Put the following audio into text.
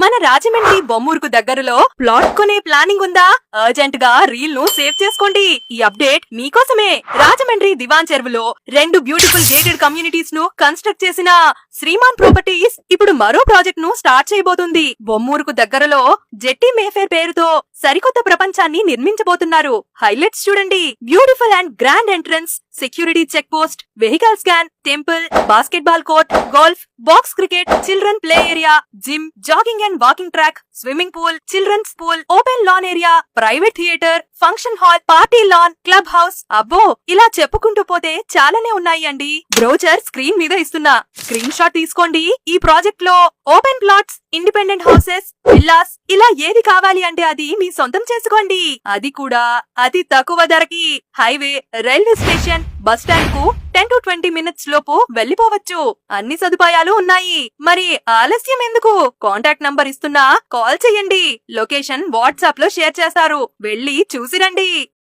మన రాజమండ్రి బొమ్మూరుకు దగ్గరలో ప్లాట్ కొనే ప్లానింగ్ ఉందా? అర్జెంట్ గా రీల్ ను సేవ్ చేసుకోండి. ఈ అప్డేట్ మీకోసమే. రాజమండ్రి దివాన్ చెరువులో 2 బ్యూటిఫుల్ గేటెడ్ కమ్యూనిటీస్ ను కన్స్ట్రక్ట్ చేసిన శ్రీమాన్ ప్రాపర్టీస్ ఇప్పుడు మరో ప్రాజెక్ట్ ను స్టార్ట్ చేయబోతుంది. బొమ్మూరుకు దగ్గరలో జెట్టి మేఫేర్ పేరుతో సరికొత్త ప్రపంచాన్ని నిర్మించబోతున్నారు. హైలైట్స్ చూడండి. Beautiful and grand entrance, security check post, vehicle scan, temple, basketball court, golf, box cricket, children play area, gym, jogging and walking track, swimming pool, children's pool, open lawn area, private theatre, function hall, party lawn, club house. అబ్బో, ఇలా చెప్పుకుంటూ పోతే చాలానే ఉన్నాయి అండి. Brochure screen మీద ఇస్తున్నా, screen shot తీసుకోండి. ఈ ప్రాజెక్ట్ లో open plots, independent houses, villas, ఇలా ఏది కావాలి అంటే అది మీ సొంతం చేసుకోండి. అది కూడా అతి తక్కువ ధరకి. Highway, railway station, bus stand కు 10 to 20 మినిట్స్ లోపు వెళ్లిపోవచ్చు. అన్ని సదుపాయాలు ఉన్నాయి. మరి ఆలస్యం ఎందుకు? కాంటాక్ట్ నంబర్ ఇస్తున్నా, కాల్ చేయండి. లొకేషన్ వాట్సాప్ లో షేర్ చేస్తారు. వెళ్లి చూసిరండి.